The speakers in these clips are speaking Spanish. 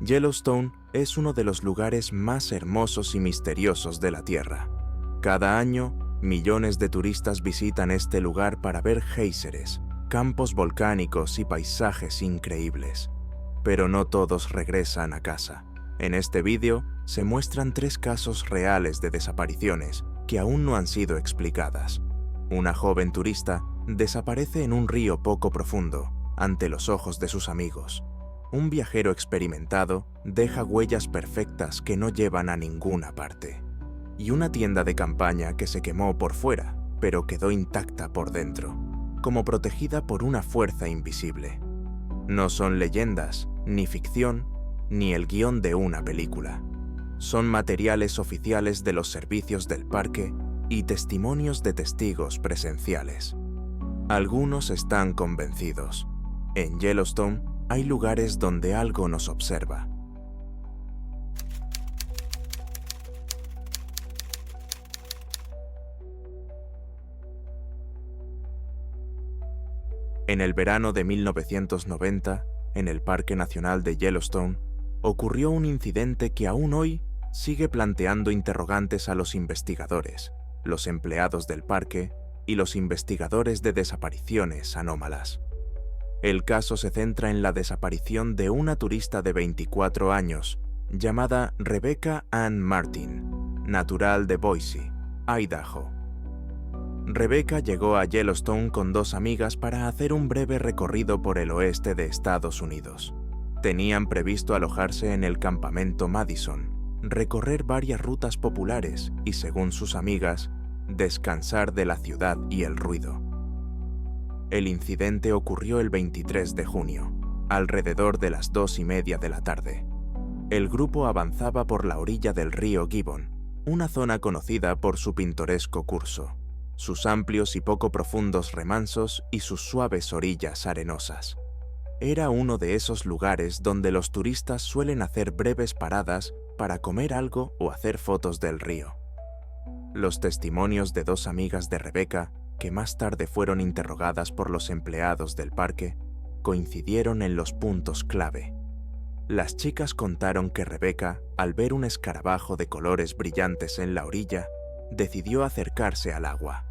Yellowstone es uno de los lugares más hermosos y misteriosos de la Tierra. Cada año, millones de turistas visitan este lugar para ver géiseres, campos volcánicos y paisajes increíbles. Pero no todos regresan a casa. En este vídeo se muestran 3 casos reales de desapariciones que aún no han sido explicadas. Una joven turista desaparece en un río poco profundo, ante los ojos de sus amigos. Un viajero experimentado deja huellas perfectas que no llevan a ninguna parte. Y una tienda de campaña que se quemó por fuera, pero quedó intacta por dentro, como protegida por una fuerza invisible. No son leyendas, ni ficción, ni el guión de una película. Son materiales oficiales de los servicios del parque y testimonios de testigos presenciales. Algunos están convencidos. En Yellowstone hay lugares donde algo nos observa. En el verano de 1990, en el Parque Nacional de Yellowstone, ocurrió un incidente que aún hoy sigue planteando interrogantes a los investigadores, los empleados del parque y los investigadores de desapariciones anómalas. El caso se centra en la desaparición de una turista de 24 años, llamada Rebecca Ann Martin, natural de Boise, Idaho. Rebecca llegó a Yellowstone con 2 amigas para hacer un breve recorrido por el oeste de Estados Unidos. Tenían previsto alojarse en el campamento Madison, recorrer varias rutas populares y, según sus amigas, descansar de la ciudad y el ruido. El incidente ocurrió el 23 de junio, alrededor de las 2:30 de la tarde. El grupo avanzaba por la orilla del río Gibbon, una zona conocida por su pintoresco curso, sus amplios y poco profundos remansos y sus suaves orillas arenosas. Era uno de esos lugares donde los turistas suelen hacer breves paradas para comer algo o hacer fotos del río. Los testimonios de 2 amigas de Rebecca, que más tarde fueron interrogadas por los empleados del parque, coincidieron en los puntos clave. Las chicas contaron que Rebecca, al ver un escarabajo de colores brillantes en la orilla, decidió acercarse al agua.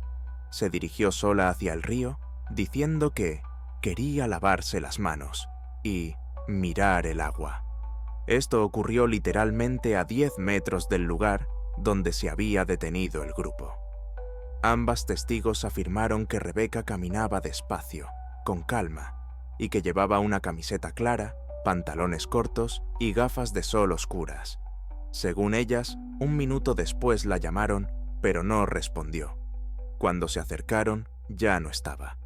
Se dirigió sola hacia el río, diciendo que quería lavarse las manos y mirar el agua. Esto ocurrió literalmente a 10 metros del lugar donde se había detenido el grupo. Ambas testigos afirmaron que Rebecca caminaba despacio, con calma, y que llevaba una camiseta clara, pantalones cortos y gafas de sol oscuras. Según ellas, 1 minuto después la llamaron, pero no respondió. Cuando se acercaron, ya no estaba.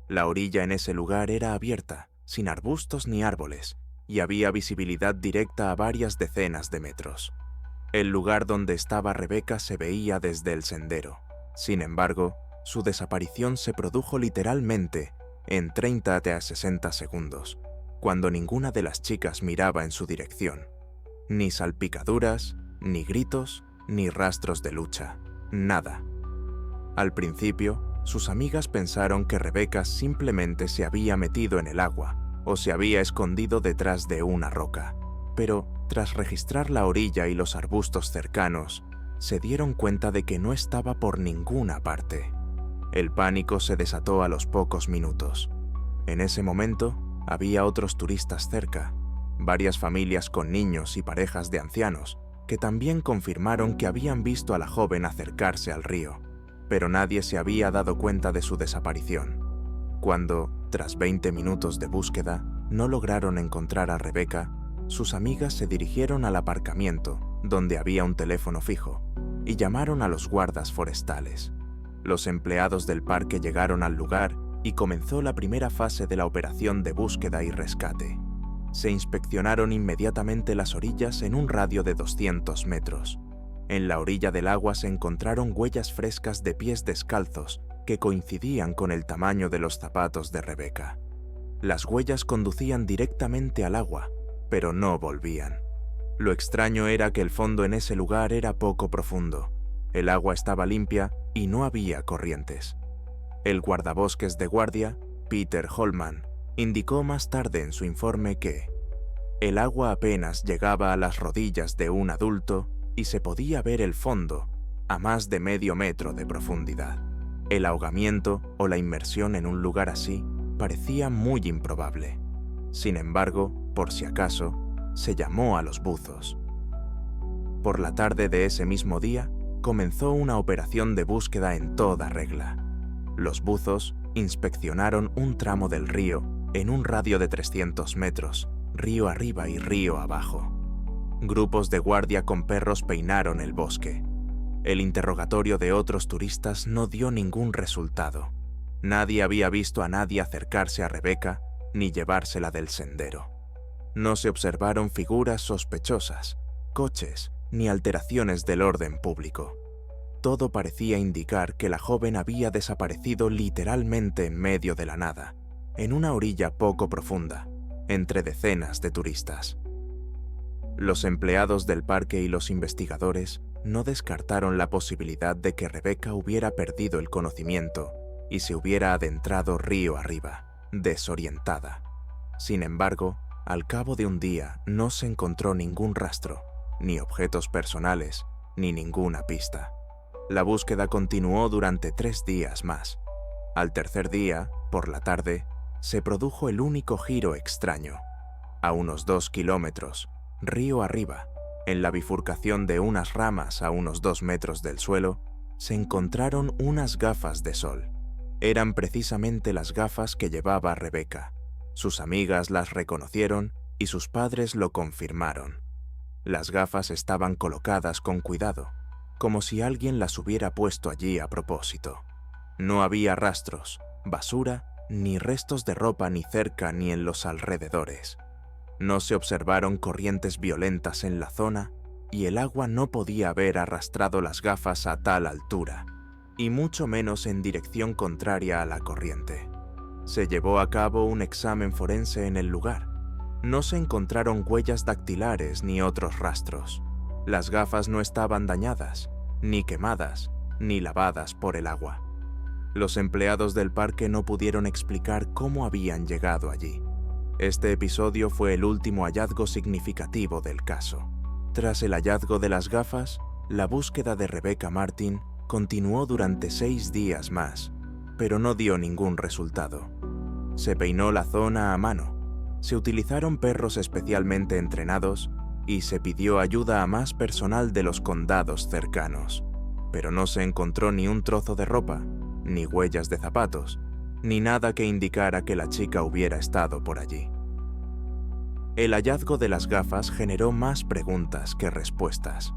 La orilla en ese lugar era abierta, sin arbustos ni árboles, y había visibilidad directa a varias decenas de metros. El lugar donde estaba Rebecca se veía desde el sendero. Sin embargo, su desaparición se produjo literalmente en 30 a 60 segundos, cuando ninguna de las chicas miraba en su dirección. Ni salpicaduras, ni gritos, ni rastros de lucha, nada. Al principio, sus amigas pensaron que Rebecca simplemente se había metido en el agua o se había escondido detrás de una roca, pero tras registrar la orilla y los arbustos cercanos, se dieron cuenta de que no estaba por ninguna parte. El pánico se desató a los pocos minutos. En ese momento, había otros turistas cerca, varias familias con niños y parejas de ancianos, que también confirmaron que habían visto a la joven acercarse al río, pero nadie se había dado cuenta de su desaparición. Cuando, tras 20 minutos de búsqueda, no lograron encontrar a Rebecca, sus amigas se dirigieron al aparcamiento, donde había un teléfono fijo, y llamaron a los guardas forestales. Los empleados del parque llegaron al lugar y comenzó la primera fase de la operación de búsqueda y rescate. Se inspeccionaron inmediatamente las orillas en un radio de 200 metros. En la orilla del agua se encontraron huellas frescas de pies descalzos que coincidían con el tamaño de los zapatos de Rebecca. Las huellas conducían directamente al agua, pero no volvían. Lo extraño era que el fondo en ese lugar era poco profundo. El agua estaba limpia y no había corrientes. El guardabosques de guardia, Peter Holman, indicó más tarde en su informe que El agua apenas llegaba a las rodillas de un adulto y se podía ver el fondo a más de medio metro de profundidad. El ahogamiento o la inmersión en un lugar así parecía muy improbable. Sin embargo, por si acaso, se llamó a los buzos. Por la tarde de ese mismo día, comenzó una operación de búsqueda en toda regla. Los buzos inspeccionaron un tramo del río en un radio de 300 metros, río arriba y río abajo. Grupos de guardia con perros peinaron el bosque. El interrogatorio de otros turistas no dio ningún resultado. Nadie había visto a nadie acercarse a Rebecca ni llevársela del sendero. No se observaron figuras sospechosas, coches, ni alteraciones del orden público. Todo parecía indicar que la joven había desaparecido literalmente en medio de la nada, en una orilla poco profunda, entre decenas de turistas. Los empleados del parque y los investigadores no descartaron la posibilidad de que Rebecca hubiera perdido el conocimiento y se hubiera adentrado río arriba, desorientada. Sin embargo, al cabo de un día no se encontró ningún rastro, ni objetos personales, ni ninguna pista. La búsqueda continuó durante 3 días más. Al tercer día, por la tarde, se produjo el único giro extraño. A unos 2 kilómetros, río arriba, en la bifurcación de unas ramas a unos 2 metros del suelo, se encontraron unas gafas de sol. Eran precisamente las gafas que llevaba Rebecca. Sus amigas las reconocieron y sus padres lo confirmaron. Las gafas estaban colocadas con cuidado, como si alguien las hubiera puesto allí a propósito. No había rastros, basura, ni restos de ropa ni cerca ni en los alrededores. No se observaron corrientes violentas en la zona y el agua no podía haber arrastrado las gafas a tal altura, y mucho menos en dirección contraria a la corriente. Se llevó a cabo un examen forense en el lugar. No se encontraron huellas dactilares ni otros rastros. Las gafas no estaban dañadas, ni quemadas, ni lavadas por el agua. Los empleados del parque no pudieron explicar cómo habían llegado allí. Este episodio fue el último hallazgo significativo del caso. Tras el hallazgo de las gafas, la búsqueda de Rebecca Martin continuó durante 6 días más, pero no dio ningún resultado. Se peinó la zona a mano, se utilizaron perros especialmente entrenados y se pidió ayuda a más personal de los condados cercanos, pero no se encontró ni un trozo de ropa, ni huellas de zapatos, ni nada que indicara que la chica hubiera estado por allí. El hallazgo de las gafas generó más preguntas que respuestas.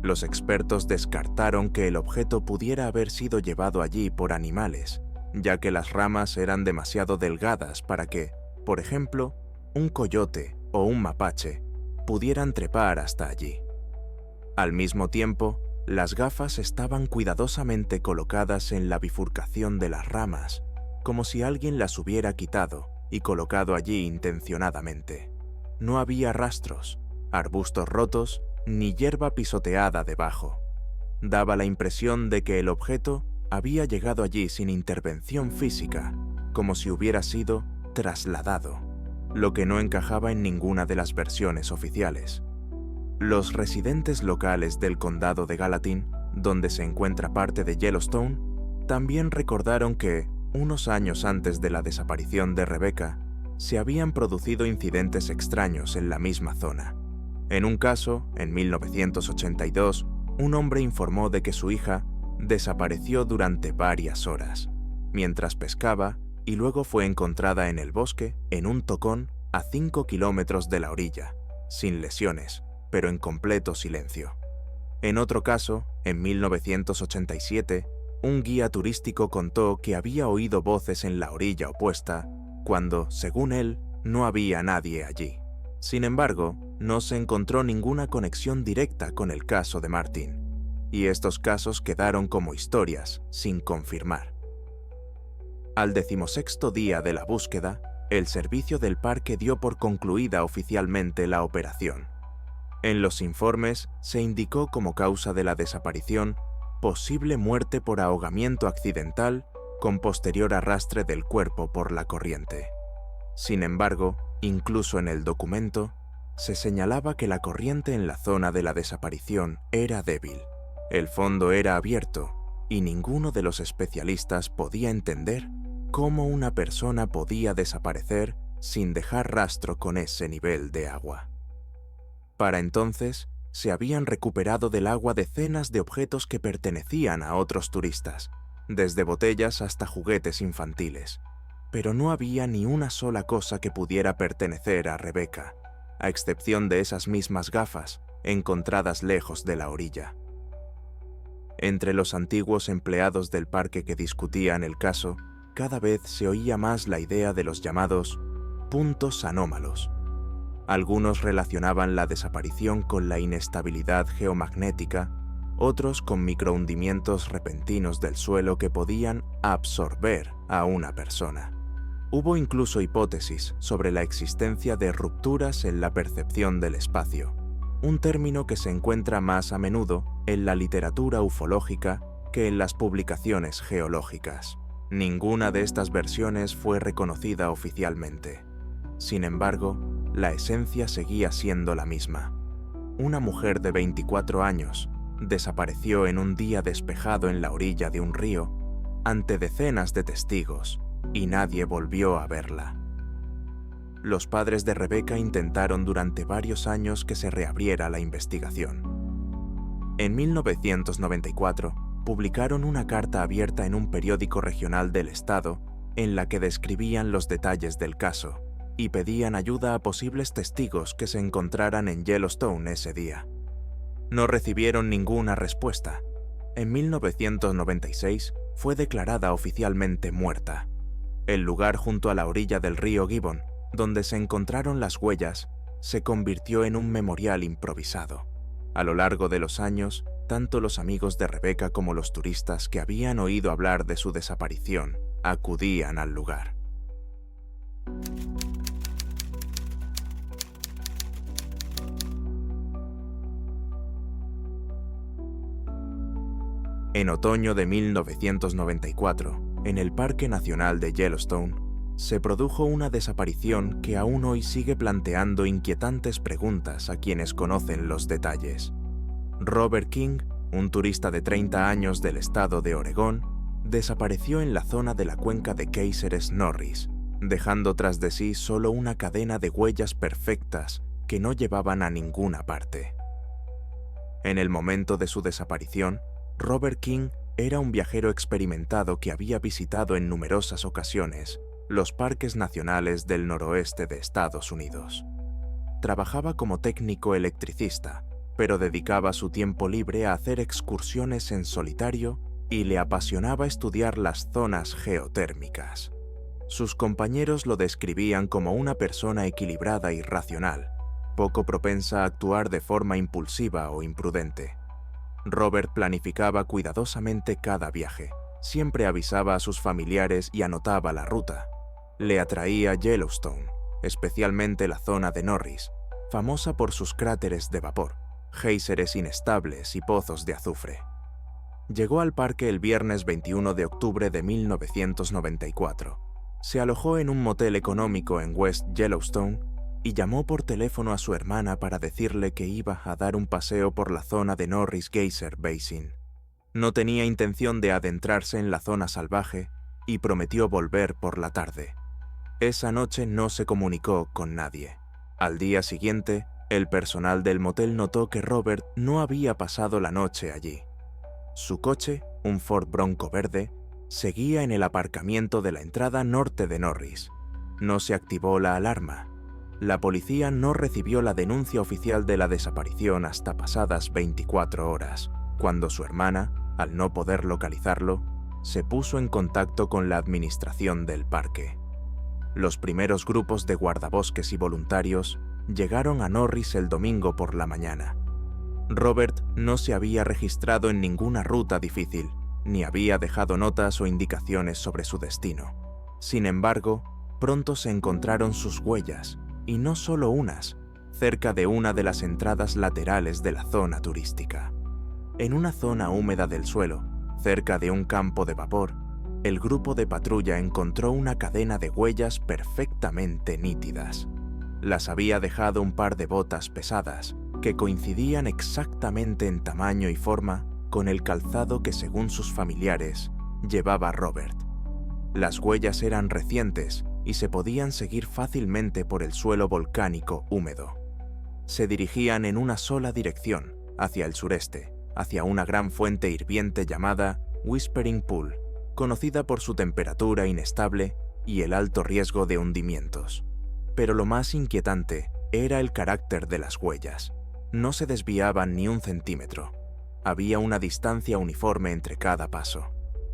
Los expertos descartaron que el objeto pudiera haber sido llevado allí por animales, ya que las ramas eran demasiado delgadas para que, por ejemplo, un coyote o un mapache pudieran trepar hasta allí. Al mismo tiempo, las gafas estaban cuidadosamente colocadas en la bifurcación de las ramas, como si alguien las hubiera quitado y colocado allí intencionadamente. No había rastros, arbustos rotos, ni hierba pisoteada debajo. Daba la impresión de que el objeto había llegado allí sin intervención física, como si hubiera sido trasladado, lo que no encajaba en ninguna de las versiones oficiales. Los residentes locales del condado de Gallatin, donde se encuentra parte de Yellowstone, también recordaron que, unos años antes de la desaparición de Rebecca, se habían producido incidentes extraños en la misma zona. En un caso, en 1982, un hombre informó de que su hija desapareció durante varias horas, mientras pescaba, y luego fue encontrada en el bosque, en un tocón, a 5 kilómetros de la orilla, sin lesiones, pero en completo silencio. En otro caso, en 1987, un guía turístico contó que había oído voces en la orilla opuesta, cuando, según él, no había nadie allí. Sin embargo, no se encontró ninguna conexión directa con el caso de Martin, y estos casos quedaron como historias, sin confirmar. Al 16º día de la búsqueda, el servicio del parque dio por concluida oficialmente la operación. En los informes se indicó como causa de la desaparición posible muerte por ahogamiento accidental con posterior arrastre del cuerpo por la corriente. Sin embargo, incluso en el documento, se señalaba que la corriente en la zona de la desaparición era débil. El fondo era abierto y ninguno de los especialistas podía entender cómo una persona podía desaparecer sin dejar rastro con ese nivel de agua. Para entonces, se habían recuperado del agua decenas de objetos que pertenecían a otros turistas, desde botellas hasta juguetes infantiles, pero no había ni una sola cosa que pudiera pertenecer a Rebecca, a excepción de esas mismas gafas encontradas lejos de la orilla. Entre los antiguos empleados del parque que discutían el caso, cada vez se oía más la idea de los llamados puntos anómalos. Algunos relacionaban la desaparición con la inestabilidad geomagnética, otros con microhundimientos repentinos del suelo que podían absorber a una persona. Hubo incluso hipótesis sobre la existencia de rupturas en la percepción del espacio, un término que se encuentra más a menudo en la literatura ufológica que en las publicaciones geológicas. Ninguna de estas versiones fue reconocida oficialmente. Sin embargo, la esencia seguía siendo la misma. Una mujer de 24 años desapareció en un día despejado en la orilla de un río ante decenas de testigos y nadie volvió a verla. Los padres de Rebecca intentaron durante varios años que se reabriera la investigación. En 1994, publicaron una carta abierta en un periódico regional del estado en la que describían los detalles del caso y pedían ayuda a posibles testigos que se encontraran en Yellowstone ese día. No recibieron ninguna respuesta. En 1996 fue declarada oficialmente muerta. El lugar junto a la orilla del río Gibbon, donde se encontraron las huellas, se convirtió en un memorial improvisado. A lo largo de los años, tanto los amigos de Rebecca como los turistas que habían oído hablar de su desaparición acudían al lugar. En otoño de 1994, en el Parque Nacional de Yellowstone, se produjo una desaparición que aún hoy sigue planteando inquietantes preguntas a quienes conocen los detalles. Robert King, un turista de 30 años del estado de Oregón, desapareció en la zona de la cuenca de Caceres Norris, dejando tras de sí solo una cadena de huellas perfectas que no llevaban a ninguna parte. En el momento de su desaparición, Robert King era un viajero experimentado que había visitado en numerosas ocasiones los parques nacionales del noroeste de Estados Unidos. Trabajaba como técnico electricista, pero dedicaba su tiempo libre a hacer excursiones en solitario y le apasionaba estudiar las zonas geotérmicas. Sus compañeros lo describían como una persona equilibrada y racional, poco propensa a actuar de forma impulsiva o imprudente. Robert planificaba cuidadosamente cada viaje, siempre avisaba a sus familiares y anotaba la ruta. Le atraía Yellowstone, especialmente la zona de Norris, famosa por sus cráteres de vapor, géiseres inestables y pozos de azufre. Llegó al parque el viernes 21 de octubre de 1994. Se alojó en un motel económico en West Yellowstone y llamó por teléfono a su hermana para decirle que iba a dar un paseo por la zona de Norris Geyser Basin. No tenía intención de adentrarse en la zona salvaje y prometió volver por la tarde. Esa noche no se comunicó con nadie. Al día siguiente, el personal del motel notó que Robert no había pasado la noche allí. Su coche, un Ford Bronco verde, seguía en el aparcamiento de la entrada norte de Norris. No se activó la alarma. La policía no recibió la denuncia oficial de la desaparición hasta pasadas 24 horas, cuando su hermana, al no poder localizarlo, se puso en contacto con la administración del parque. Los primeros grupos de guardabosques y voluntarios llegaron a Norris el domingo por la mañana. Robert no se había registrado en ninguna ruta difícil, ni había dejado notas o indicaciones sobre su destino. Sin embargo, pronto se encontraron sus huellas, y no solo unas, cerca de una de las entradas laterales de la zona turística. En una zona húmeda del suelo, cerca de un campo de vapor, el grupo de patrulla encontró una cadena de huellas perfectamente nítidas. Las había dejado un par de botas pesadas, que coincidían exactamente en tamaño y forma con el calzado que, según sus familiares, llevaba Robert. Las huellas eran recientes y se podían seguir fácilmente por el suelo volcánico húmedo. Se dirigían en una sola dirección, hacia el sureste, hacia una gran fuente hirviente llamada Whispering Pool, conocida por su temperatura inestable y el alto riesgo de hundimientos. Pero lo más inquietante era el carácter de las huellas. No se desviaban ni un centímetro. Había una distancia uniforme entre cada paso.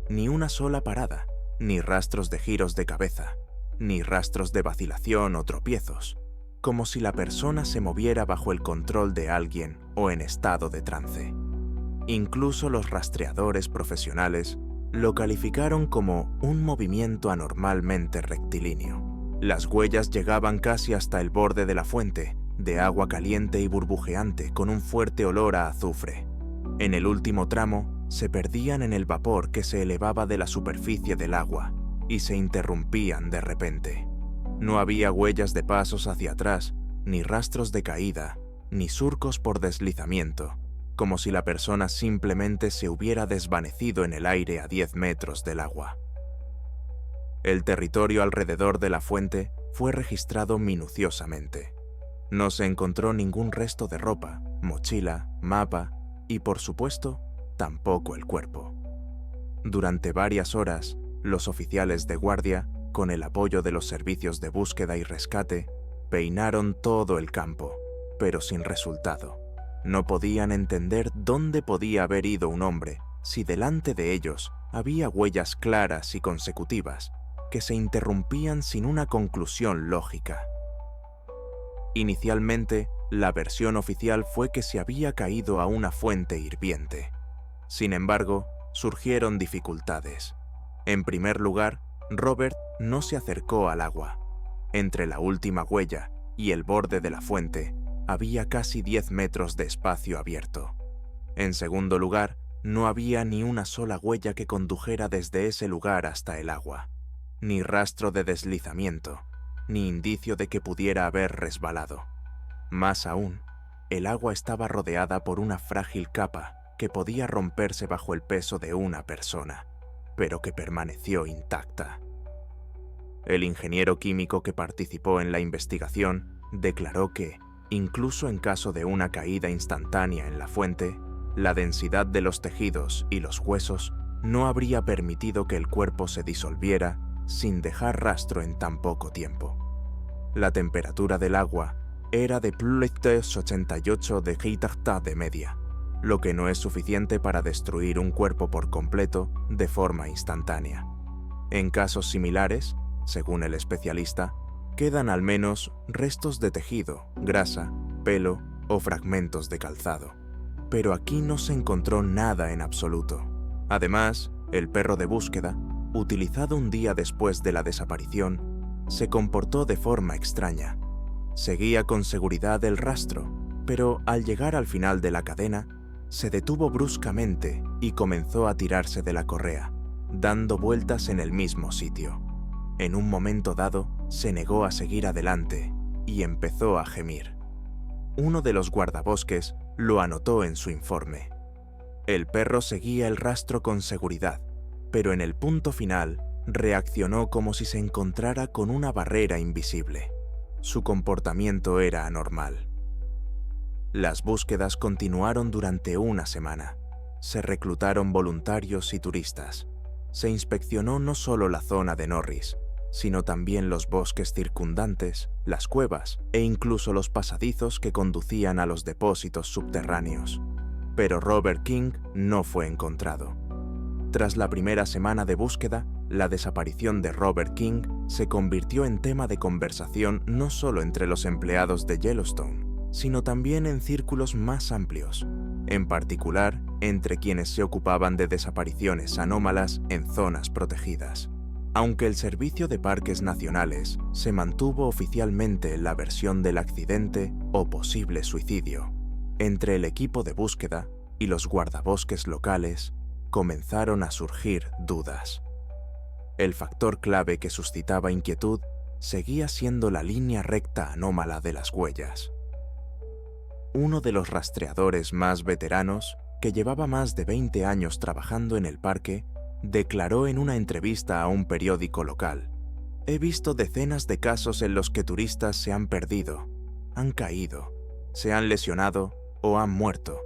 Ni una sola parada, ni rastros de giros de cabeza, ni rastros de vacilación o tropiezos, como si la persona se moviera bajo el control de alguien o en estado de trance. Incluso los rastreadores profesionales lo calificaron como un movimiento anormalmente rectilíneo. Las huellas llegaban casi hasta el borde de la fuente, de agua caliente y burbujeante con un fuerte olor a azufre. En el último tramo, se perdían en el vapor que se elevaba de la superficie del agua y se interrumpían de repente. No había huellas de pasos hacia atrás, ni rastros de caída, ni surcos por deslizamiento, como si la persona simplemente se hubiera desvanecido en el aire a 10 metros del agua. El territorio alrededor de la fuente fue registrado minuciosamente. No se encontró ningún resto de ropa, mochila, mapa y, por supuesto, tampoco el cuerpo. Durante varias horas, los oficiales de guardia, con el apoyo de los servicios de búsqueda y rescate, peinaron todo el campo, pero sin resultado. No podían entender dónde podía haber ido un hombre si delante de ellos había huellas claras y consecutivas que se interrumpían sin una conclusión lógica. Inicialmente, la versión oficial fue que se había caído a una fuente hirviente. Sin embargo, surgieron dificultades. En primer lugar, Robert no se acercó al agua. Entre la última huella y el borde de la fuente había casi 10 metros de espacio abierto. En segundo lugar, no había ni una sola huella que condujera desde ese lugar hasta el agua, ni rastro de deslizamiento, ni indicio de que pudiera haber resbalado. Más aún, el agua estaba rodeada por una frágil capa que podía romperse bajo el peso de una persona, pero que permaneció intacta. El ingeniero químico que participó en la investigación declaró que, incluso en caso de una caída instantánea en la fuente, la densidad de los tejidos y los huesos no habría permitido que el cuerpo se disolviera sin dejar rastro en tan poco tiempo. La temperatura del agua era de +88 de media, lo que no es suficiente para destruir un cuerpo por completo de forma instantánea. En casos similares, según el especialista, quedan al menos restos de tejido, grasa, pelo o fragmentos de calzado. Pero aquí no se encontró nada en absoluto. Además, el perro de búsqueda, utilizado un día después de la desaparición, se comportó de forma extraña. Seguía con seguridad el rastro, pero al llegar al final de la cadena, se detuvo bruscamente y comenzó a tirarse de la correa, dando vueltas en el mismo sitio. En un momento dado, se negó a seguir adelante y empezó a gemir. Uno de los guardabosques lo anotó en su informe. El perro seguía el rastro con seguridad, pero en el punto final reaccionó como si se encontrara con una barrera invisible. Su comportamiento era anormal. Las búsquedas continuaron durante una semana. Se reclutaron voluntarios y turistas. Se inspeccionó no solo la zona de Norris, sino también los bosques circundantes, las cuevas e incluso los pasadizos que conducían a los depósitos subterráneos. Pero Robert King no fue encontrado. Tras la primera semana de búsqueda, la desaparición de Robert King se convirtió en tema de conversación no solo entre los empleados de Yellowstone, sino también en círculos más amplios, en particular entre quienes se ocupaban de desapariciones anómalas en zonas protegidas. Aunque el Servicio de Parques Nacionales se mantuvo oficialmente en la versión del accidente o posible suicidio, entre el equipo de búsqueda y los guardabosques locales comenzaron a surgir dudas. El factor clave que suscitaba inquietud seguía siendo la línea recta anómala de las huellas. Uno de los rastreadores más veteranos, que llevaba más de 20 años trabajando en el parque, declaró en una entrevista a un periódico local: «He visto decenas de casos en los que turistas se han perdido, han caído, se han lesionado o han muerto,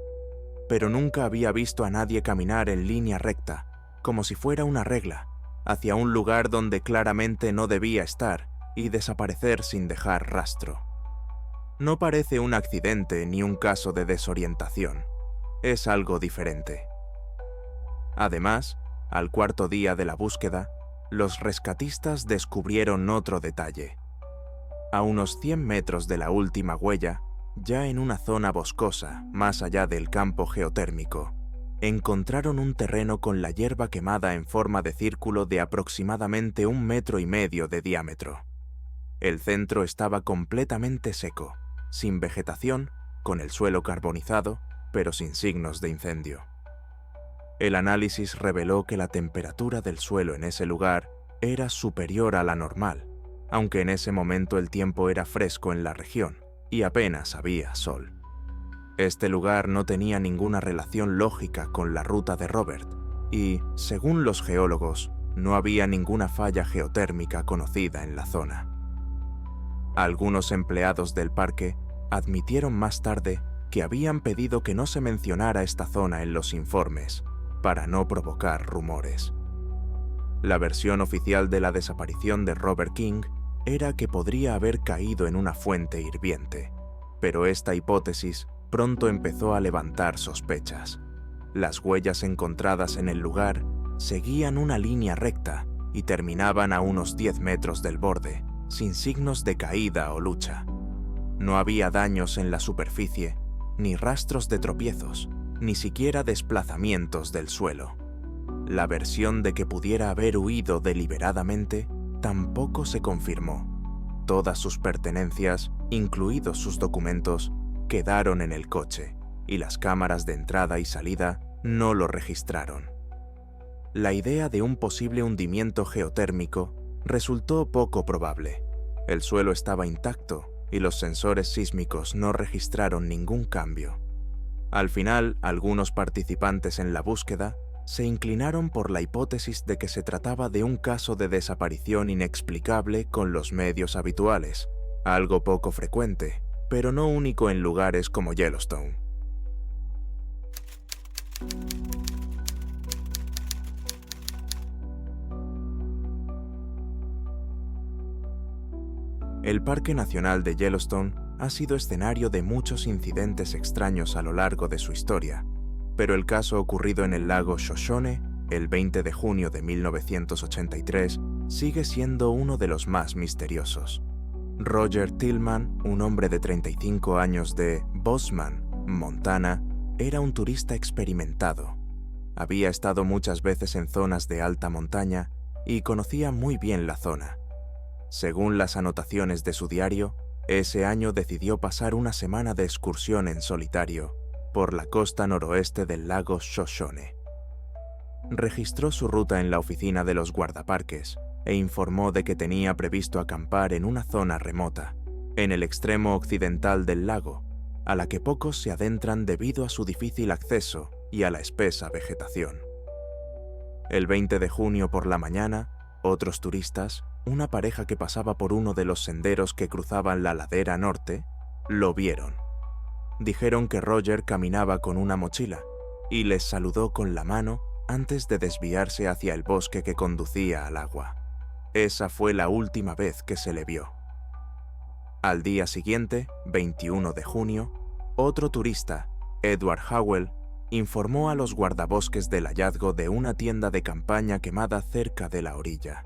pero nunca había visto a nadie caminar en línea recta, como si fuera una regla, hacia un lugar donde claramente no debía estar y desaparecer sin dejar rastro. No parece un accidente ni un caso de desorientación, es algo diferente». Además, al cuarto día de la búsqueda, los rescatistas descubrieron otro detalle. A unos 100 metros de la última huella, ya en una zona boscosa más allá del campo geotérmico, encontraron un terreno con la hierba quemada en forma de círculo de aproximadamente 1,5 metros de diámetro. El centro estaba completamente seco, sin vegetación, con el suelo carbonizado, pero sin signos de incendio. El análisis reveló que la temperatura del suelo en ese lugar era superior a la normal, aunque en ese momento el tiempo era fresco en la región y apenas había sol. Este lugar no tenía ninguna relación lógica con la ruta de Robert y, según los geólogos, no había ninguna falla geotérmica conocida en la zona. Algunos empleados del parque admitieron más tarde que habían pedido que no se mencionara esta zona en los informes, para no provocar rumores. La versión oficial de la desaparición de Robert King era que podría haber caído en una fuente hirviente, pero esta hipótesis pronto empezó a levantar sospechas. Las huellas encontradas en el lugar seguían una línea recta y terminaban a unos 10 metros del borde, sin signos de caída o lucha. No había daños en la superficie, ni rastros de tropiezos, ni siquiera desplazamientos del suelo. La versión de que pudiera haber huido deliberadamente tampoco se confirmó. Todas sus pertenencias, incluidos sus documentos, quedaron en el coche, y las cámaras de entrada y salida no lo registraron. La idea de un posible hundimiento geotérmico resultó poco probable. El suelo estaba intacto y los sensores sísmicos no registraron ningún cambio. Al final, algunos participantes en la búsqueda se inclinaron por la hipótesis de que se trataba de un caso de desaparición inexplicable con los medios habituales, algo poco frecuente, pero no único en lugares como Yellowstone. El Parque Nacional de Yellowstone ha sido escenario de muchos incidentes extraños a lo largo de su historia, pero el caso ocurrido en el lago Shoshone, el 20 de junio de 1983, sigue siendo uno de los más misteriosos. Roger Tillman, un hombre de 35 años de Bozeman, Montana, era un turista experimentado. Había estado muchas veces en zonas de alta montaña y conocía muy bien la zona. Según las anotaciones de su diario, ese año decidió pasar una semana de excursión en solitario por la costa noroeste del lago Shoshone. Registró su ruta en la oficina de los guardaparques e informó de que tenía previsto acampar en una zona remota, en el extremo occidental del lago, a la que pocos se adentran debido a su difícil acceso y a la espesa vegetación. El 20 de junio por la mañana, otros turistas, una pareja que pasaba por uno de los senderos que cruzaban la ladera norte, lo vieron. Dijeron que Roger caminaba con una mochila y les saludó con la mano antes de desviarse hacia el bosque que conducía al agua. Esa fue la última vez que se le vio. Al día siguiente, 21 de junio, otro turista, Edward Howell, informó a los guardabosques del hallazgo de una tienda de campaña quemada cerca de la orilla.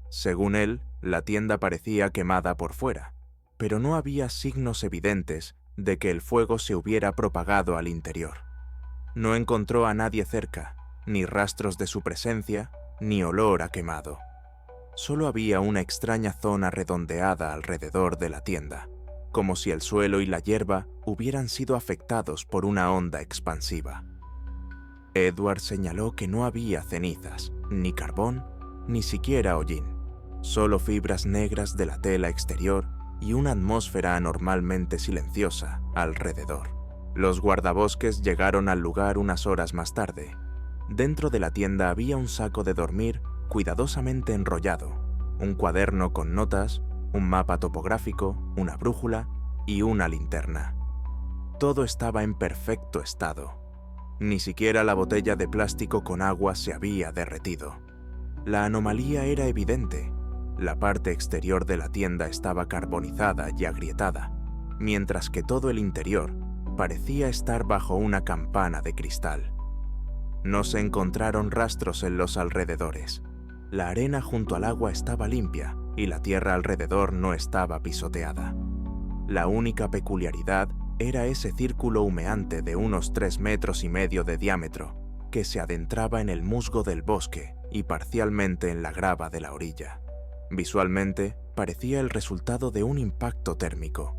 Según él, la tienda parecía quemada por fuera, pero no había signos evidentes de que el fuego se hubiera propagado al interior. No encontró a nadie cerca, ni rastros de su presencia, ni olor a quemado. Solo había una extraña zona redondeada alrededor de la tienda, como si el suelo y la hierba hubieran sido afectados por una onda expansiva. Edward señaló que no había cenizas, ni carbón, ni siquiera hollín. solo fibras negras de la tela exterior y una atmósfera anormalmente silenciosa alrededor. Los guardabosques llegaron al lugar unas horas más tarde. Dentro de la tienda había un saco de dormir cuidadosamente enrollado, un cuaderno con notas, un mapa topográfico, una brújula y una linterna. Todo estaba en perfecto estado. Ni siquiera la botella de plástico con agua se había derretido. La anomalía era evidente. La parte exterior de la tienda estaba carbonizada y agrietada, mientras que todo el interior parecía estar bajo una campana de cristal. No se encontraron rastros en los alrededores. La arena junto al agua estaba limpia y la tierra alrededor no estaba pisoteada. La única peculiaridad era ese círculo humeante de unos 3,5 metros de diámetro que se adentraba en el musgo del bosque y parcialmente en la grava de la orilla. Visualmente, parecía el resultado de un impacto térmico,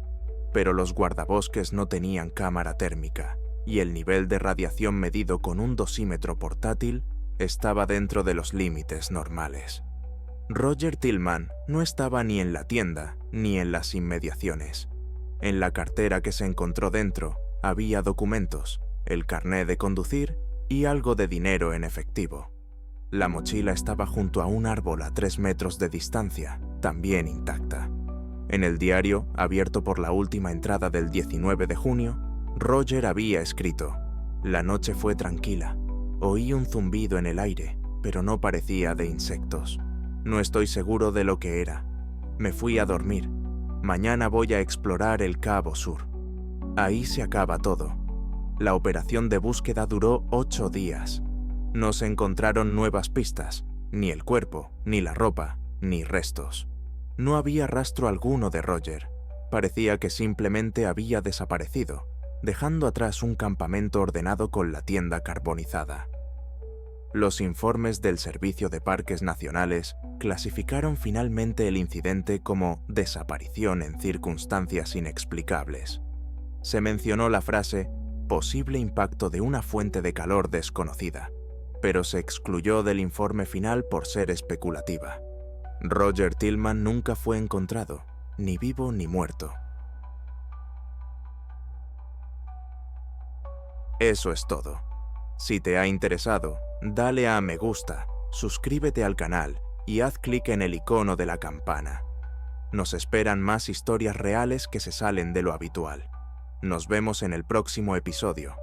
pero los guardabosques no tenían cámara térmica y el nivel de radiación medido con un dosímetro portátil estaba dentro de los límites normales. Roger Tillman no estaba ni en la tienda ni en las inmediaciones. En la cartera que se encontró dentro había documentos, el carné de conducir y algo de dinero en efectivo. La mochila estaba junto a un árbol a 3 metros de distancia, también intacta. En el diario, abierto por la última entrada del 19 de junio, Roger había escrito: «La noche fue tranquila. Oí un zumbido en el aire, pero no parecía de insectos. No estoy seguro de lo que era. Me fui a dormir. Mañana voy a explorar el Cabo Sur». Ahí se acaba todo. La operación de búsqueda duró 8 días. No se encontraron nuevas pistas, ni el cuerpo, ni la ropa, ni restos. No había rastro alguno de Roger. Parecía que simplemente había desaparecido, dejando atrás un campamento ordenado con la tienda carbonizada. Los informes del Servicio de Parques Nacionales clasificaron finalmente el incidente como desaparición en circunstancias inexplicables. Se mencionó la frase «posible impacto de una fuente de calor desconocida», pero se excluyó del informe final por ser especulativa. Roger Tillman nunca fue encontrado, ni vivo ni muerto. Eso es todo. Si te ha interesado, dale a me gusta, suscríbete al canal y haz clic en el icono de la campana. Nos esperan más historias reales que se salen de lo habitual. Nos vemos en el próximo episodio.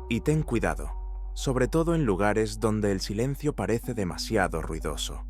Y ten cuidado, sobre todo en lugares donde el silencio parece demasiado ruidoso.